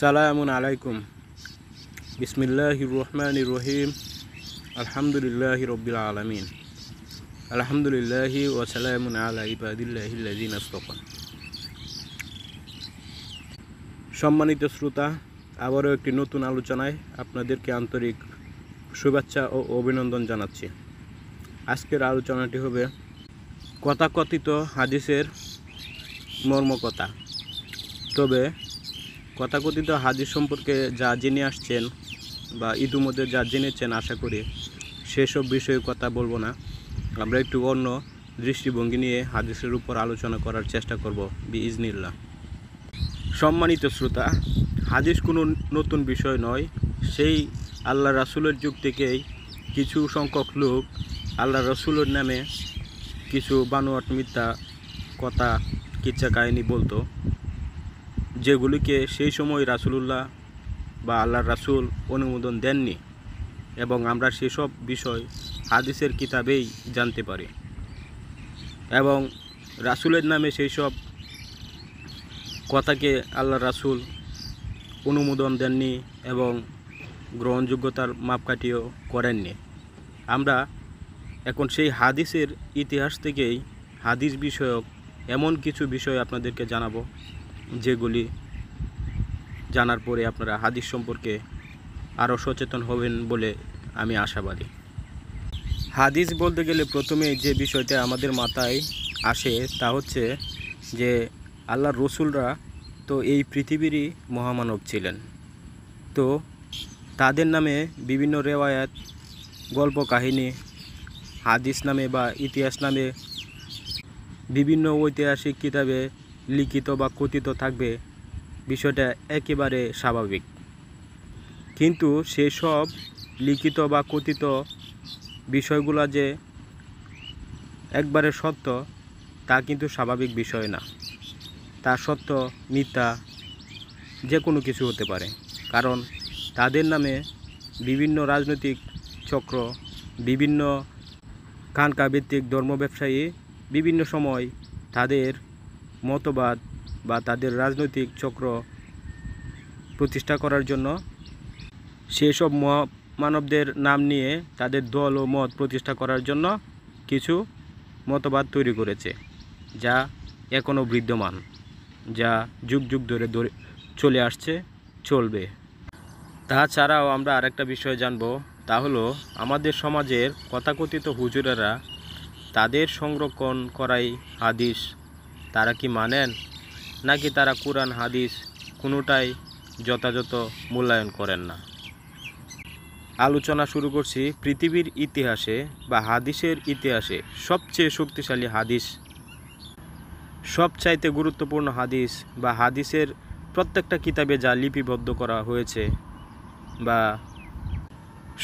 সালামুন আলাইকুম। বিসমিল্লাহির রহমানির রহিম। আলহামদুলিল্লাহি রব্বিল আলামিন। আলহামদুলিল্লাহি ওয়া সালামুন আলা ইবাদিল্লাহিল্লাযিনা ইসতাফা। সম্মানিত শ্রোতা, আবারও একটি নতুন আলোচনায় আপনাদেরকে আন্তরিক শুভেচ্ছা ও অভিনন্দন জানাচ্ছি। আজকের আলোচনাটি হবে তথাকথিত হাদিসের মর্মকথা। তবে তথাকথিত হাদিস সম্পর্কে যা জেনে আসছেন বা ইতিমধ্যে যা জেনেছেন, আশা করি সেসব বিষয়ে কথা বলবো না। আমরা একটু অন্য দৃষ্টিভঙ্গি নিয়ে হাদিসের উপর আলোচনা করার চেষ্টা করব বিইজনিল্লাহ। সম্মানিত শ্রোতা, হাদিস কোনো নতুন বিষয় নয়। সেই আল্লাহ রাসূলের যুগ থেকেই কিছু সংখ্যক লোক আল্লাহ রাসূলের নামে কিছু বানোয়াট মিথ্যা কথা, কিচ্ছা কাহিনী বলতো, যেগুলিকে সেই সময় রাসূলুল্লাহ বা আল্লাহর রাসূল অনুমোদন দেননি, এবং আমরা সেসব বিষয় হাদিসের কিতাবেই জানতে পারি। এবং রাসূলের নামে সেই সব কথাকে আল্লাহ রাসূল অনুমোদন দেননি এবং গ্রহণযোগ্যতার মাপকাঠিও করেননি। আমরা এখন সেই হাদিসের ইতিহাস থেকেই হাদিস বিষয়ক এমন কিছু বিষয় আপনাদেরকে জানাবো, যেগুলি জানার পরে আপনারা হাদিস সম্পর্কে আরও সচেতন হবেন বলে আমি আশাবাদী। হাদিস বলতে গেলে প্রথমে যে বিষয়টা আমাদের মাথায় আসে তা হচ্ছে যে আল্লাহর রসুলরা তো এই পৃথিবীরই মহামানব ছিলেন। তো তাদের নামে বিভিন্ন রেওয়ায়াত, গল্প কাহিনী, হাদিস নামে বা ইতিহাস নামে বিভিন্ন ঐতিহাসিক কিতাবে লিখিত বা কথিত থাকবে, বিষয়টা একেবারে স্বাভাবিক। কিন্তু সেসব লিখিত বা কথিত বিষয়গুলো যে একবারে সত্য তা কিন্তু স্বাভাবিক বিষয় না। তা সত্য মিথ্যা যে কোনো কিছু হতে পারে, কারণ তাদের নামে বিভিন্ন রাজনৈতিক চক্র, বিভিন্ন খানকা-ভিত্তিক ধর্ম ব্যবসায়ী বিভিন্ন সময় তাদের মতবাদ বা তাদের রাজনৈতিক চক্র প্রতিষ্ঠা করার জন্য সেসব মানবদের নাম নিয়ে তাদের দল ও মত প্রতিষ্ঠা করার জন্য কিছু মতবাদ তৈরি করেছে, যা এখনও বিদ্যমান, যা যুগ যুগ ধরে চলে আসছে, চলবে। তাছাড়াও আমরা আরেকটা বিষয় জানব, তা হলো আমাদের সমাজের তথাকথিত হুজুরেরা তাদের সংরক্ষণ করাই হাদিস তারা কি মানেন, নাকি তারা কোরআন হাদিস কোনোটাই যথাযথ মূল্যায়ন করেন না। আলোচনা শুরু করছি পৃথিবীর ইতিহাসে বা হাদিসের ইতিহাসে সবচেয়ে শক্তিশালী হাদিস, সবচাইতে গুরুত্বপূর্ণ হাদিস বা হাদিসের প্রত্যেকটা কিতাবে যা লিপিবদ্ধ করা হয়েছে বা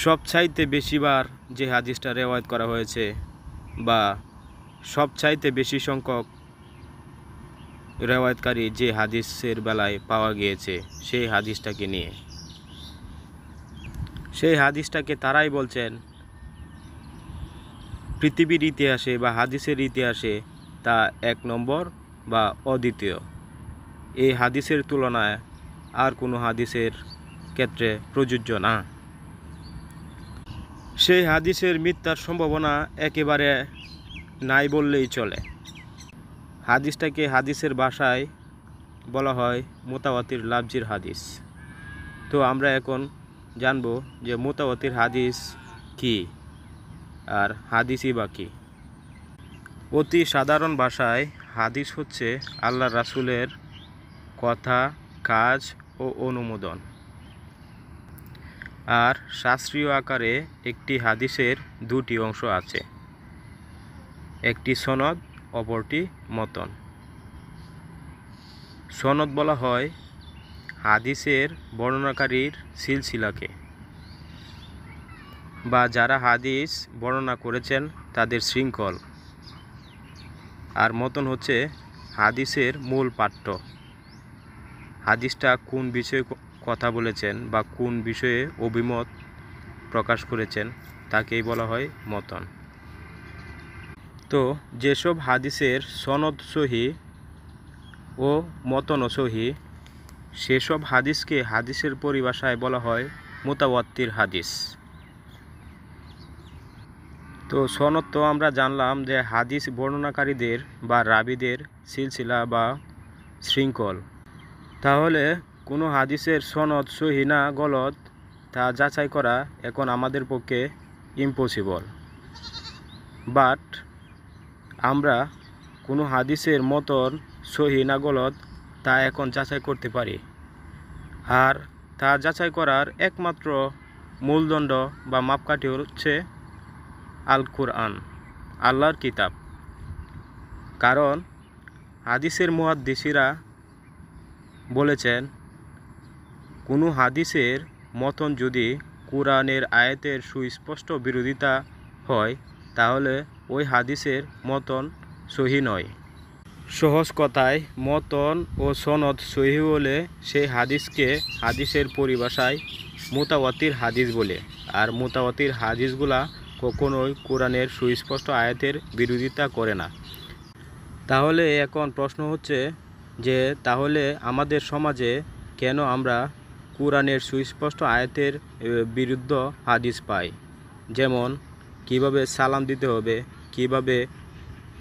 সবচাইতে বেশিবার যে হাদিসটা রেওয়ায়েত করা হয়েছে বা সবচাইতে বেশি সংখ্যক রেওয়ায়েতকারী যে হাদিসের বেলায় পাওয়া গিয়েছে, সেই হাদিসটাকে নিয়ে, সেই হাদিসটাকে তারাই বলছেন পৃথিবীর ইতিহাসে বা হাদিসের ইতিহাসে তা এক নম্বর বা অদ্বিতীয়। এই হাদিসের তুলনায় আর কোনো হাদিসের ক্ষেত্রে প্রযোজ্য না। সেই হাদিসের মিথ্যার সম্ভাবনা একেবারে নাই বললেই চলে। হাদিসটাকে হাদিসের ভাষায় বলা হয় মুতাওয়াতির লাফজির হাদিস। তো আমরা এখন জানব যে মুতাওয়াতির হাদিস কি আর হাদিসই বা কি। অতি সাধারণ ভাষায় হাদিস হচ্ছে আল্লাহ রাসূলের কথা, কাজ ও অনুমোদন। আর শাস্ত্রীয় আকারে একটি হাদিসের দুটি অংশ আছে, একটি সনদ, অপরটি মতন। সনদ বলা হয় হাদিসের বর্ণনাকারীর সিলসিলাকে বা যারা হাদিস বর্ণনা করেছেন তাদের শৃঙ্খল। আর মতন হচ্ছে হাদিসের মূল পাঠ্য, হাদিসটা কোন বিষয়ে কথা বলেছেন বা কোন বিষয়ে অভিমত প্রকাশ করেছেন তাকেই বলা হয় মতন। তো যেসব হাদিসের সনদ সহি ও মতন সহি, সেসব হাদিসকে হাদিসের পরিভাষায় বলা হয় মুতাওয়াত্তির হাদিস। তো সনদ তো আমরা জানলাম যে হাদিস বর্ণনাকারীদের বা রাবীদের সিলসিলা বা শৃঙ্খল। তাহলে কোনো হাদিসের সনদ সহি না গলত তা যাচাই করা এখন আমাদের পক্ষে ইম্পসিবল। বাট আমরা কোনো হাদিসের মতন সহি না গলত তা এখন যাচাই করতে পারি। আর তা যাচাই করার একমাত্র মূলদণ্ড বা মাপকাঠি হচ্ছে আল কুরআন, আল্লাহর কিতাব। কারণ হাদিসের মুহাদ্দিসিরা বলেছেন কোনো হাদিসের মতন যদি কুরআনের আয়াতের সুস্পষ্ট বিরোধিতা হয় তাহলে ওই হাদিসের মতন সহি নয়। সহজ কথায় মতন ও সনদ সহি হলে সেই হাদিসকে হাদিসের পরিভাষায় মুতাওয়াতির হাদিস বলে। আর মুতাওয়াতির হাদিসগুলা কখনোই কোরআনের সুস্পষ্ট আয়াতের বিরোধিতা করে না। তাহলে এখন প্রশ্ন হচ্ছে যে তাহলে আমাদের সমাজে কেন আমরা কোরআনের সুস্পষ্ট আয়াতের বিরুদ্ধ হাদিস পাই? যেমন কিভাবে সালাম দিতে হবে, কিভাবে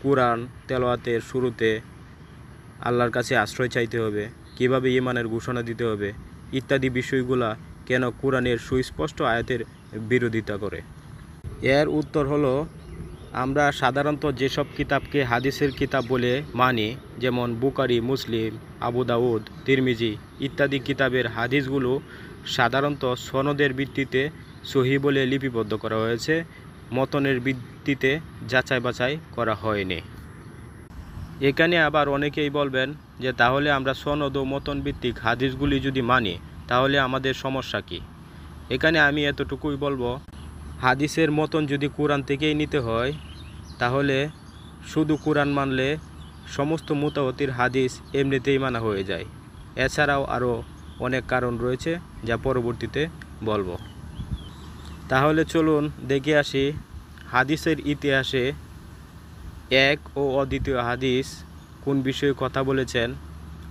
কোরআন তেলাওয়াতের শুরুতে আল্লাহর কাছে আশ্রয় চাইতে হবে, কিভাবে ঈমানের ঘোষণা দিতে হবে ইত্যাদি বিষয়গুলা কেন কোরআনের সুস্পষ্ট আয়াতের বিরোধিতা করে? এর উত্তর হলো আমরা সাধারণত যেসব কিতাবকে হাদিসের কিতাব বলে মানি, যেমন বুখারী, মুসলিম, আবু দাউদ, তিরমিজি ইত্যাদি কিতাবের হাদিসগুলো সাধারণত সনদের ভিত্তিতে সহি বলে লিপিবদ্ধ করা হয়েছে, মতনের ভিত্তিতে যাচাই বাছাই করা হয়নি। এখানে আবার অনেকেই বলবেন যে তাহলে আমরা সনদ ও মতন ভিত্তিক হাদিসগুলি যদি মানি তাহলে আমাদের সমস্যা কী? এখানে আমি এতটুকুই বলবো, হাদিসের মতন যদি কোরআন থেকেই নিতে হয় তাহলে শুধু কোরআন মানলে সমস্ত মুতাওয়াতির হাদিস এমনিতেই মানা হয়ে যায়। এছাড়াও আরও অনেক কারণ রয়েছে যা পরবর্তীতে বলবো। তাহলে চলুন দেখে আসি হাদিসের ইতিহাসে এক ও অদ্বিতীয় হাদিস কোন বিষয়ে কথা বলেছেন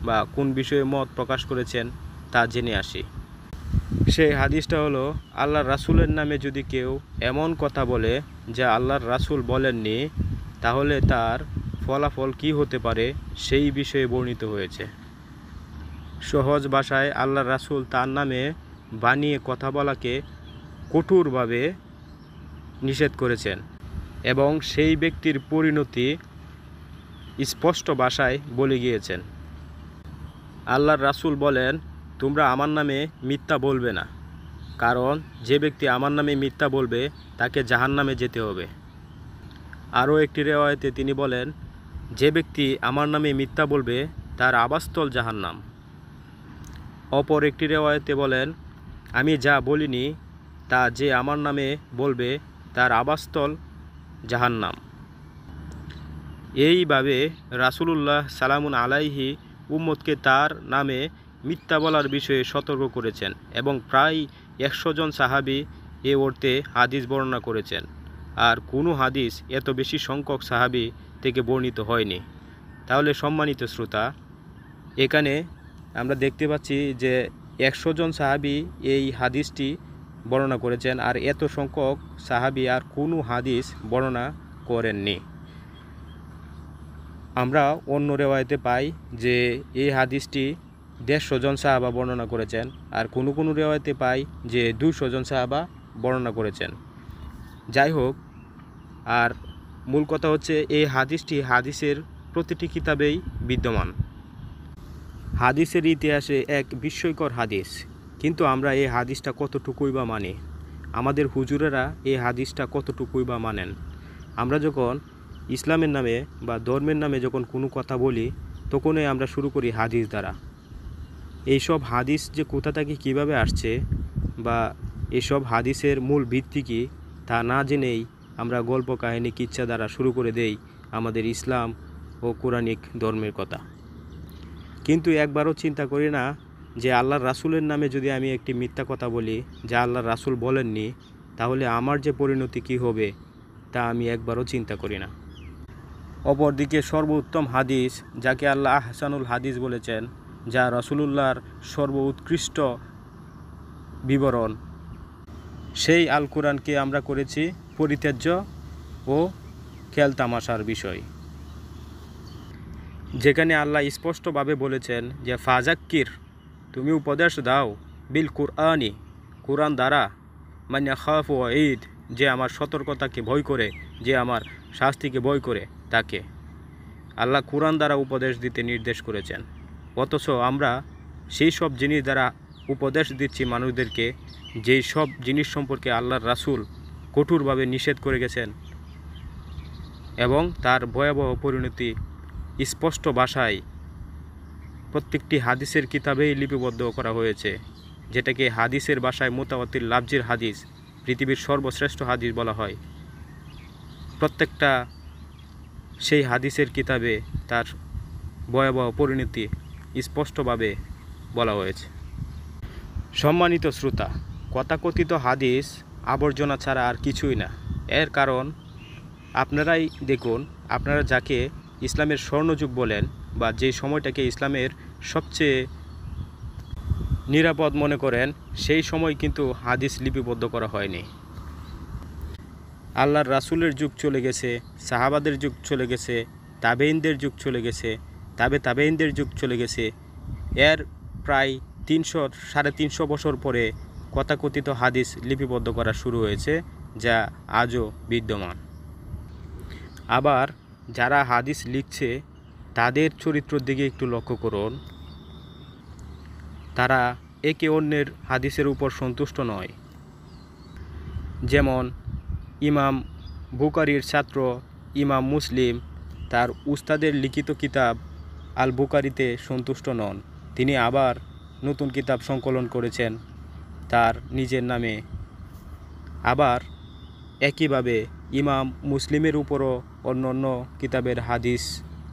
বা কোন বিষয়ে মত প্রকাশ করেছেন তা জেনে আসি। সেই হাদিসটা হলো, আল্লাহর রাসূলের নামে যদি কেউ এমন কথা বলে যা আল্লাহর রাসূল বলেননি তাহলে তার ফলাফল কী হতে পারে সেই বিষয়ে বর্ণিত হয়েছে। সহজ ভাষায় আল্লাহর রাসূল তার নামে বানিয়ে কথা বলাকে কঠোরভাবে নিষেধ করেছেন এবং সেই ব্যক্তির পরিণতি স্পষ্ট ভাষায় বলে গিয়েছেন। আল্লাহর রাসূল বলেন, তোমরা আমার নামে মিথ্যা বলবে না, কারণ যে ব্যক্তি আমার নামে মিথ্যা বলবে তাকে জাহান্নামে যেতে হবে। আরও একটি রিওয়ায়াতে তিনি বলেন, যে ব্যক্তি আমার নামে মিথ্যা বলবে তার আবাসস্থল জাহান্নাম। অপর একটি রিওয়ায়াতে বলেন, আমি যা বলিনি তা যে আমার নামে বলবে তার আবাসস্থল জাহান্নাম। এইভাবে রাসূলুল্লাহ সালামুন আলাইহি উম্মতকে তার নামে মিথ্যা বলার বিষয়ে সতর্ক করেছেন এবং প্রায় 100 জন সাহাবী এ অর্থে হাদিস বর্ণনা করেছেন। আর কোনো হাদিস এত বেশি সংখ্যক সাহাবী থেকে বর্ণিত হয়নি। তাহলে সম্মানিত শ্রোতা, এখানে আমরা দেখতে পাচ্ছি যে 100 জন সাহাবী এই হাদিসটি বর্ণনা করেছেন, আর এত সংখ্যক সাহাবী আর কোনো হাদিস বর্ণনা করেননি। আমরা অন্য রেওয়ায়েতে পাই যে এই হাদিসটি 150 জন সাহাবা বর্ণনা করেছেন, আর কোনো কোনো রেওয়ায়েতে পাই যে 200 জন সাহাবা বর্ণনা করেছেন। যাই হোক, আর মূল কথা হচ্ছে এই হাদিসটি হাদিসের প্রতিটি কিতাবেই বিদ্যমান। হাদিসের ইতিহাসে এক বিস্ময়কর হাদিস, কিন্তু আমরা এই হাদিসটা কতটুকুই বা মানি? আমাদের হুজুরেরা এই হাদিসটা কতটুকুই বা মানেন? আমরা যখন ইসলামের নামে বা ধর্মের নামে যখন কোনো কথা বলি তখনই আমরা শুরু করি হাদিস দ্বারা। এইসব হাদিস যে কোথা থেকে কীভাবে আসছে বা এসব হাদিসের মূল ভিত্তি কী তা না জেনেই আমরা গল্প কাহিনী কিচ্ছা দ্বারা শুরু করে দেই আমাদের ইসলাম ও কোরআনিক ধর্মের কথা। কিন্তু একবারও চিন্তা করি না যে আল্লাহর রাসূলের নামে যদি আমি একটি মিথ্যা কথা বলি যা আল্লাহর রাসূল বলেননি তাহলে আমার যে পরিণতি কী হবে তা আমি একবারও চিন্তা করি না। অপরদিকে সর্বোত্তম হাদিস যাকে আল্লাহ আহসানুল হাদিস বলেছেন যা রাসূলুল্লাহর সর্বোৎকৃষ্ট বিবরণ, সেই আল কোরআনকে আমরা করেছি পরিত্যাজ্য ও খেলতামাশার বিষয়। যেখানে আল্লাহ স্পষ্টভাবে বলেছেন যে ফাজাক্কির, তুমি উপদেশ দাও, বিল কুরআনি, কোরআন দ্বারা, মান ইয়াখাফু ওয়াঈদ, যে আমার সতর্কতাকে ভয় করে, যে আমার শাস্তিকে ভয় করে তাকে। আল্লাহ কোরআন দ্বারা উপদেশ দিতে নির্দেশ করেছেন, অথচ আমরা সেই সব জিনিস দ্বারা উপদেশ দিচ্ছি মানুষদেরকে, যেই সব জিনিস সম্পর্কে আল্লাহর রাসূল কঠোরভাবে নিষেধ করে গেছেন এবং তার ভয়াবহ পরিণতি স্পষ্ট ভাষায় প্রত্যেকটি হাদিসের কিতাবেই লিপিবদ্ধ করা হয়েছে, যেটাকে হাদিসের ভাষায় মুতাওয়াতির লাফজির হাদিস, পৃথিবীর সর্বশ্রেষ্ঠ হাদিস বলা হয়। প্রত্যেকটা সেই হাদিসের কিতাবে তার ভয়াবহ পরিণতি স্পষ্টভাবে বলা হয়েছে। সম্মানিত শ্রোতা, তথাকথিত হাদিস আবর্জনা ছাড়া আর কিছুই না। এর কারণ আপনারাই দেখুন, আপনারা যাকে ইসলামের স্বর্ণযুগ বলেন বা যে সময়টাকে ইসলামের সবচেয়ে নিরাপদ মনে করেন, সেই সময় কিন্তু হাদিস লিপিবদ্ধ করা হয়নি। আল্লাহর রাসূলের যুগ চলে গেছে, সাহাবাদের যুগ চলে গেছে, তাবেঈনদের যুগ চলে গেছে, তাবেঈনদের যুগ চলে গেছে। এর প্রায় 300-350 বছর পরে তথাকথিত হাদিস লিপিবদ্ধ করা শুরু হয়েছে, যা আজও বিদ্যমান। আবার যারা হাদিস লিখছে তাদের চরিত্রের দিকে একটু লক্ষ্য করুন। তারা একে অন্যের হাদিসের উপর সন্তুষ্ট নয়। যেমন ইমাম বুখারীর ছাত্র ইমাম মুসলিম তার উস্তাদের লিখিত কিতাব আল বুখারীতে সন্তুষ্ট নন, তিনি আবার নতুন কিতাব সংকলন করেছেন তার নিজের নামে। আবার একইভাবে ইমাম মুসলিমের উপরও অন্য অন্য কিতাবের হাদিস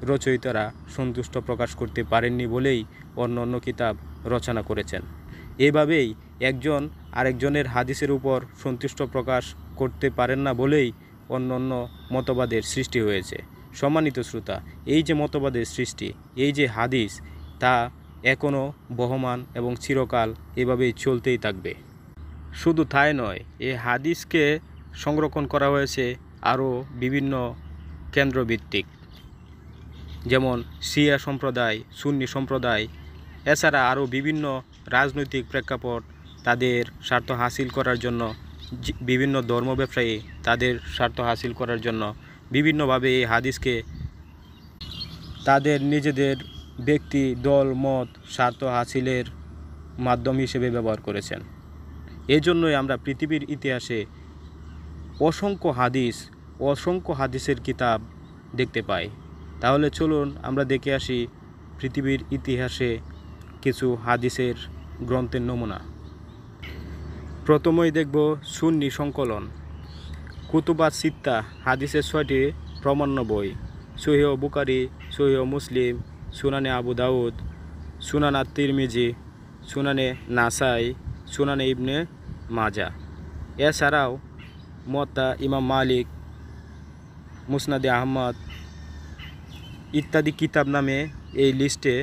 রচয়িতারা সন্তুষ্ট প্রকাশ করতে পারেননি বলেই অন্য অন্য কিতাব রচনা করেছেন। এভাবেই একজন আরেকজনের হাদিসের উপর সন্তুষ্ট প্রকাশ করতে পারেন না বলেই অন্য অন্য মতবাদের সৃষ্টি হয়েছে। সম্মানিত শ্রোতা, এই যে মতবাদের সৃষ্টি, এই যে হাদিস, তা এখনও বহমান এবং চিরকাল এভাবেই চলতেই থাকবে। শুধু তাই নয়, এই হাদিসকে সংরক্ষণ করা হয়েছে আরও বিভিন্ন কেন্দ্রভিত্তিক, যেমন শিয়া সম্প্রদায়, সুন্নি সম্প্রদায়, এছাড়া আরও বিভিন্ন রাজনৈতিক প্রেক্ষাপট, তাদের স্বার্থ হাসিল করার জন্য বিভিন্ন ধর্ম ব্যবসায়ী তাদের স্বার্থ হাসিল করার জন্য বিভিন্নভাবে এই হাদিসকে তাদের নিজেদের ব্যক্তি, দল, মত, স্বার্থ হাসিলের মাধ্যম হিসেবে ব্যবহার করেছেন। এজন্যই আমরা পৃথিবীর ইতিহাসে অসংখ্য হাদিসের কিতাব দেখতে পাই। তাহলে চলুন আমরা দেখে আসি পৃথিবীর ইতিহাসে কিছু হাদিসের গ্রন্থের নমুনা। প্রথমেই দেখব সুন্নি সংকলন। কুতুবাত সিত্তা, হাদিসের 6টি প্রামাণ্য বই: সহিহ বুখারী, সহিহ মুসলিম, সুনানে আবু দাউদ, সুনান আত-তিরমিজি, সুনানে নাসাই, সুনানে ইবনে মাজা। এছাড়াও মুওয়াত্তা ইমাম মালিক, মুসনাদে আহমদ ইত্যাদি কিতাব নামে এই লিস্টে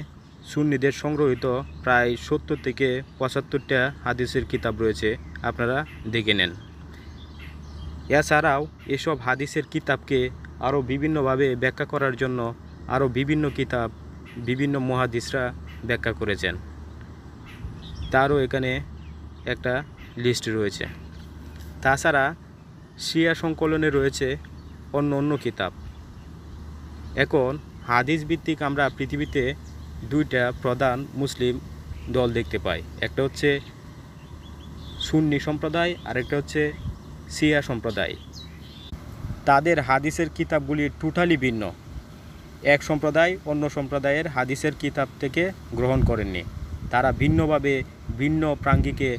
সুন্নিদের সংগ্রহীত প্রায় 70 থেকে 75টা হাদিসের কিতাব রয়েছে, আপনারা দেখে নেন। এছাড়াও এসব হাদিসের কিতাবকে আরও বিভিন্নভাবে ব্যাখ্যা করার জন্য আরও বিভিন্ন কিতাব বিভিন্ন মুহাদ্দিসরা ব্যাখ্যা করেছেন, তারও এখানে একটা লিস্ট রয়েছে। তাছাড়া শিয়া সংকলনে রয়েছে অন্য কিতাব। এখন হাদিস ভিত্তিক আমরা পৃথিবীতে 2টা প্রধান মুসলিম দল দেখতে পাই, একটা হচ্ছে সুন্নি সম্প্রদায় আর একটা হচ্ছে শিয়া সম্প্রদায়। তাদের হাদিসের কিতাবগুলি টোটালি ভিন্ন। এক সম্প্রদায় অন্য সম্প্রদায়ের হাদিসের কিতাব থেকে গ্রহণ করেননি, তারা ভিন্নভাবে ভিন্ন প্রাঙ্গিকে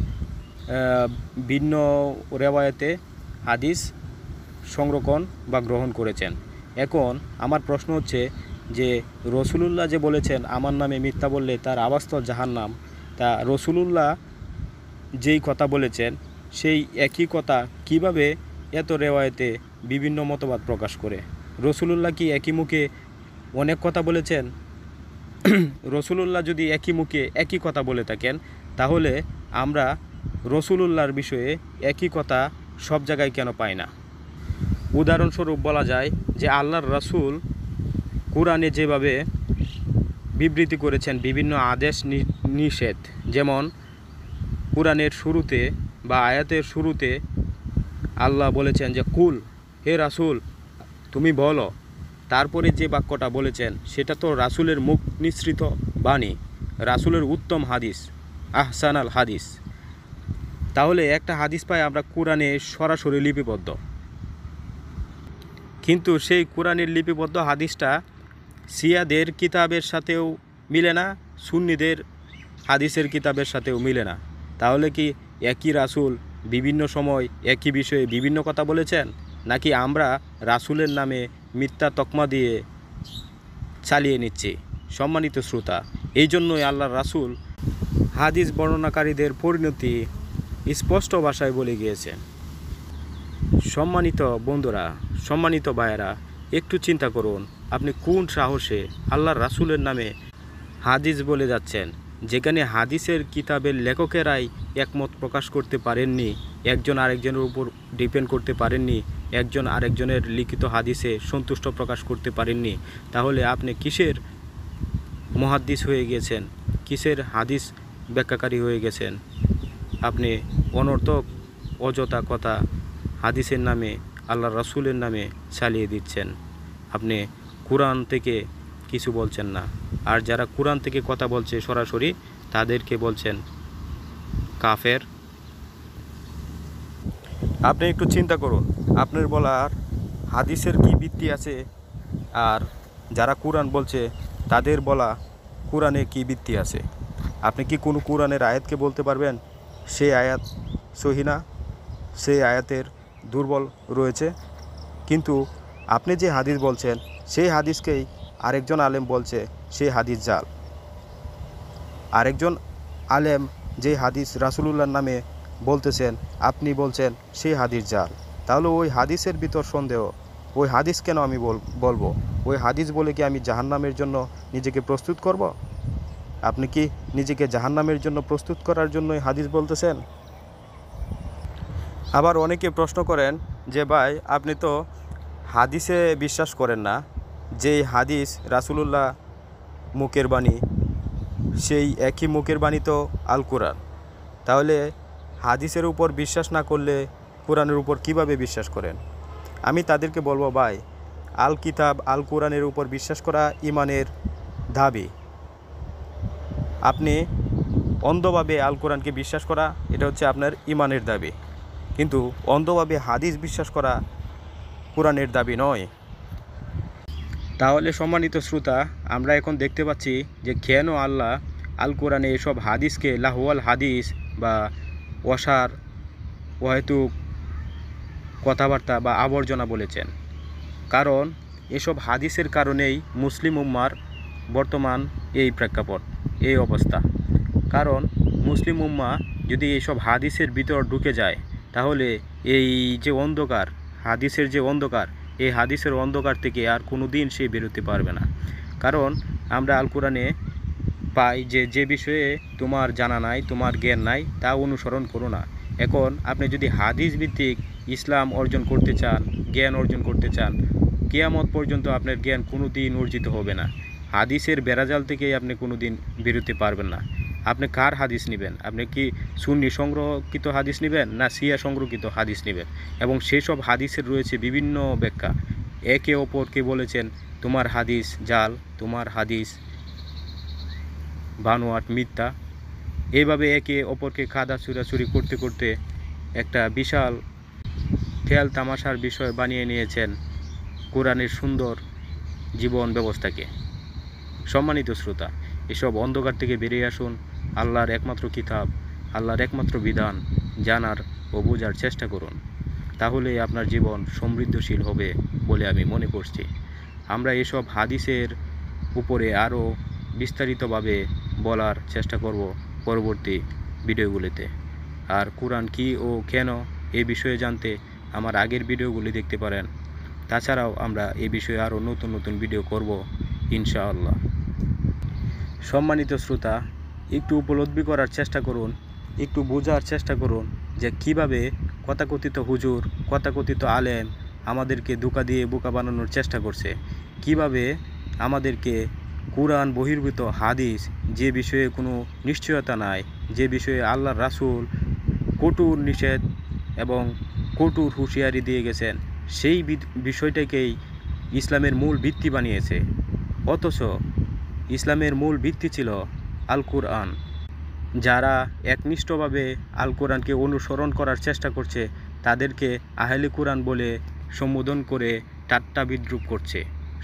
ভিন্ন রেওয়ায়েতে হাদিস সংরক্ষণ বা গ্রহণ করেছেন। এখন আমার প্রশ্ন হচ্ছে যে রাসূলুল্লাহ যে বলেছেন আমার নামে মিথ্যা বললে তার আবাসস্থল জাহান্নাম, তা রাসূলুল্লাহ যেই কথা বলেছেন সেই একই কথা কিভাবে এত রেওয়ায়েতে বিভিন্ন মতবাদ প্রকাশ করে? রাসূলুল্লাহ কি একই মুখে অনেক কথা বলেছেন? রসুলুল্লাহ যদি একই মুখে একই কথা বলে থাকেন, তাহলে আমরা রসুলুল্লাহর বিষয়ে একই কথা সব জায়গায় কেন পাই না? উদাহরণস্বরূপ বলা যায় যে আল্লাহর রাসূল কোরআনে যেভাবে বিবৃতি করেছেন বিভিন্ন আদেশ নিষেধ, যেমন কোরআনের শুরুতে বা আয়াতের শুরুতে আল্লাহ বলেছেন যে কুল, হে রাসূল তুমি বলো। তারপরে যে বাক্যটা বলেছেন সেটা তো রাসূলের মুখ নিঃসৃত বাণী, রাসূলের উত্তম হাদিস, আহসানাল হাদিস। তাহলে একটা হাদিস পাই আমরা কোরআনে সরাসরি লিপিবদ্ধ, কিন্তু সেই কোরআনের লিপিবদ্ধ হাদিসটা শিয়াদের কিতাবের সাথেও মিলে না, সুন্নিদের হাদিসের কিতাবের সাথেও মিলে না। তাহলে কি একই রাসূল বিভিন্ন সময় একই বিষয়ে বিভিন্ন কথা বলেছেন, নাকি আমরা রাসূলের নামে মিথ্যা তকমা দিয়ে চালিয়ে নিচ্ছি? সম্মানিত শ্রোতা, এই জন্যই আল্লাহর রাসূল হাদিস বর্ণনাকারীদের পরিণতি স্পষ্ট ভাষায় বলে গিয়েছেন। সম্মানিত বন্ধুরা, সম্মানিত ভাইয়েরা, একটু চিন্তা করুন, আপনি কোন সাহসে আল্লাহর রাসূলের নামে হাদিস বলে যাচ্ছেন, যেখানে হাদিসের কিতাবের লেখকেরাই একমত প্রকাশ করতে পারেননি, একজন আরেকজনের উপর ডিপেন্ড করতে পারেননি, একজন আরেকজনের লিখিত হাদিসে সন্তুষ্ট প্রকাশ করতে পারেননি। তাহলে আপনি কিসের মুহাদ্দিস হয়ে গেছেন, কিসের হাদিস ব্যাখ্যাকারী হয়ে গেছেন? আপনি অনর্থক অযথা কথা হাদিসের নামে, আল্লাহর রাসূলের নামে চালিয়ে দিচ্ছেন। আপনি কোরআন থেকে কিছু বলছেন না, আর যারা কোরআন থেকে কথা বলছে সরাসরি তাদেরকে বলছেন কাফের। আপনি একটু চিন্তা করুন, আপনার বলার হাদিসের কি ভিত্তি আছে, আর যারা কোরআন বলছে তাদের বলা কোরআনে কি ভিত্তি আছে? আপনি কি কোনো কোরআনের আয়াতকে বলতে পারবেন সেই আয়াত সহি না, সেই আয়াতের দুর্বল রয়েছে? কিন্তু আপনি যে হাদিস বলছেন সেই হাদিসকেই আরেকজন আলেম বলছে সেই হাদিস জাল। আরেকজন আলেম যে হাদিস রাসূলুল্লাহর নামে বলতেছেন, আপনি বলছেন সেই হাদিস জাল। তাহলে ওই হাদিসের ভিতর সন্দেহ, ওই হাদিস কেন আমি বলবো? ওই হাদিস বলে কি আমি জাহান্নামের জন্য নিজেকে প্রস্তুত করব? আপনি কি নিজেকে জাহান্নামের জন্য প্রস্তুত করার জন্য হাদিস বলতেছেন? আবার অনেকে প্রশ্ন করেন যে ভাই আপনি তো হাদিসে বিশ্বাস করেন না, যেই হাদিস রাসূলুল্লাহ মুখের বাণী, সেই একই মুখের বাণী তো আল কোরআন। তাহলে হাদিসের উপর বিশ্বাস না করলে কোরআনের উপর কিভাবে বিশ্বাস করেন? আমি তাদেরকে বলবো ভাই, আল কিতাব আল কোরআনের উপর বিশ্বাস করা ইমানের দাবি। আপনি অন্ধভাবে আল কোরআনকে বিশ্বাস করা, এটা হচ্ছে আপনার ইমানের দাবি, কিন্তু অন্ধভাবে হাদিস বিশ্বাস করা কোরআনের দাবি নয়। তাহলে সম্মানিত শ্রোতা, আমরা এখন দেখতে পাচ্ছি যে কেন আল্লাহ আল কোরআনে এসব হাদিসকে লাহুয়াল হাদিস বা অসার অহেতুক কথাবার্তা বা আবর্জনা বলেছেন। কারণ এসব হাদিসের কারণেই মুসলিম উম্মার বর্তমান এই প্রেক্ষাপট, এই অবস্থা। কারণ মুসলিম উম্মা যদি এইসব হাদিসের ভিতর ঢুকে যায়, তাহলে এই যে অন্ধকার, হাদিসের যে অন্ধকার, এই হাদিসের অন্ধকার থেকে আর কোনো দিন সে বেরোতে পারবে না। কারণ আমরা আল কোরআনে পাই যে যে বিষয়ে তোমার জানা নাই, তোমার জ্ঞান নাই, তা অনুসরণ করো না। এখন আপনি যদি হাদিস ভিত্তিক ইসলাম অর্জন করতে চান, জ্ঞান অর্জন করতে চান, কিয়ামত পর্যন্ত আপনার জ্ঞান কোনো দিন অর্জিত হবে না। হাদিসের বেড়াজাল থেকেই আপনি কোনো দিন বেরোতে পারবেন না। আপনি কার হাদিস নেবেন? আপনি কি সুন্নি সংগ্রহকৃত হাদিস নেবেন, না শিয়া সংগ্রহকৃত হাদিস নেবেন? এবং সেসব হাদিসের রয়েছে বিভিন্ন ব্যাখ্যা। একে অপরকে বলেছেন তোমার হাদিস জাল, তোমার হাদিস বানোয়াট, মিথ্যা। এইভাবে একে অপরকে খাদা চুরাচুরি করতে করতে একটা বিশাল খেয়াল তামাশার বিষয় বানিয়ে নিয়েছেন কোরআনের সুন্দর জীবন ব্যবস্থাকে। সম্মানিত শ্রোতা, এসব অন্ধকার থেকে বেরিয়ে আসুন, আল্লাহর একমাত্র কিতাব, আল্লাহর একমাত্র বিধান জানার ও বোঝার চেষ্টা করুন। তাহলে আপনার জীবন সমৃদ্ধশীল হবে বলে আমি মনে করছি। আমরা এসব হাদিসের উপরে আরও বিস্তারিতভাবে বলার চেষ্টা করব পরবর্তী ভিডিওগুলিতে। আর কোরআন কী ও কেন এই বিষয়ে জানতে আমার আগের ভিডিওগুলি দেখতে পারেন। তাছাড়াও আমরা এই বিষয়ে আরও নতুন নতুন ভিডিও করব ইনশাআল্লাহ। সম্মানিত শ্রোতা, একটু উপলব্ধি করার চেষ্টা করুন, একটু বোঝার চেষ্টা করুন যে কিভাবে তথাকথিত হুজুর, তথাকথিত আলেম আমাদেরকে ধোঁকা দিয়ে বোকা বানানোর চেষ্টা করছে। কিভাবে আমাদেরকে কোরআন বহির্ভূত হাদিস, যে বিষয়ে কোনো নিশ্চয়তা নাই, যে বিষয়ে আল্লাহর রাসূল কঠোর নিষেধ এবং কঠোর হুঁশিয়ারি দিয়ে গেছেন, সেই বিষয়টাকেই ইসলামের মূল ভিত্তি বানিয়েছে। অথচ ইসলামের মূল ভিত্তি ছিল আল কোরআন। যারা একনিষ্ঠভাবে আল কোরআনকে অনুসরণ করার চেষ্টা করছে তাদেরকে আহলে কোরআন বলে সম্বোধন করে ঠাট্টা বিদ্রূপ করছে।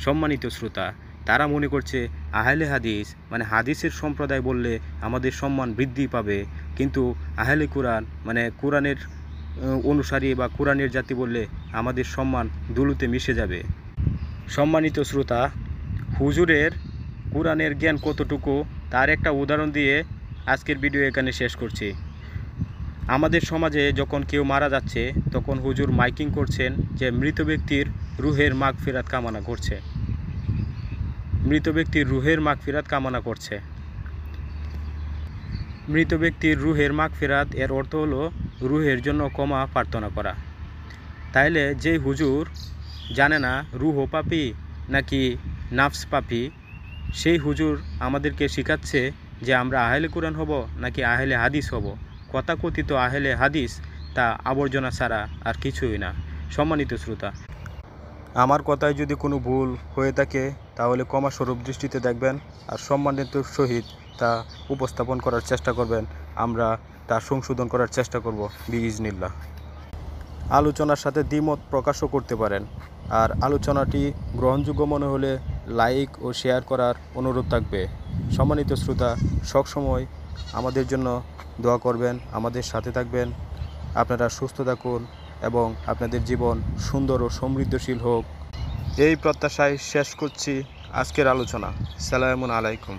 সম্মানিত শ্রোতা, তারা মনে করছে আহলে হাদিস মানে হাদিসের সম্প্রদায় বললে আমাদের সম্মান বৃদ্ধি পাবে, কিন্তু আহলে কোরআন মানে কোরআনের অনুসারী বা কোরআনের জাতি বললে আমাদের সম্মান ধুলোতে মিশে যাবে। সম্মানিত শ্রোতা, হুজুরের কোরআনের জ্ঞান কতটুকু তার একটা উদাহরণ দিয়ে আজকের ভিডিও এখানে শেষ করছি। আমাদের সমাজে যখন কেউ মারা যাচ্ছে তখন হুজুর মাইকিং করছেন যে মৃত ব্যক্তির রুহের মাগফিরাত কামনা করছে, মৃত ব্যক্তির রুহের মাগফিরাত কামনা করছে। মৃত ব্যক্তির রুহের মাগফিরাত এর অর্থ হলো রুহের জন্য ক্ষমা প্রার্থনা করা। তাইলে যে হুজুর জানে না রুহ পাপী নাকি নাফস পাপী, সেই হুজুর আমাদেরকে শেখাচ্ছে যে আমরা আহলে কোরআন হব নাকি আহলে হাদিস হব। তথাকথিত আহলে হাদিস তা আবর্জনা ছাড়া আর কিছুই না। সম্মানিত শ্রোতা, আমার কথায় যদি কোনো ভুল হয়ে থাকে তাহলে ক্ষমাস্বরূপ দৃষ্টিতে দেখবেন আর সম্মানিত সহিত তা উপস্থাপন করার চেষ্টা করবেন। আমরা তা সংশোধন করার চেষ্টা করব বিইজনিল্লাহ। আলোচনার সাথে দ্বিমত প্রকাশও করতে পারেন, আর আলোচনাটি গ্রহণযোগ্য মনে হলে লাইক ও শেয়ার করার অনুরোধ থাকবে। সম্মানিত শ্রোতা, সবসময় আমাদের জন্য দোয়া করবেন, আমাদের সাথে থাকবেন। আপনারা সুস্থ থাকুন এবং আপনাদের জীবন সুন্দর ও সমৃদ্ধশীল হোক, এই প্রত্যাশায় শেষ করছি আজকের আলোচনা। সালামুন আলাইকুম।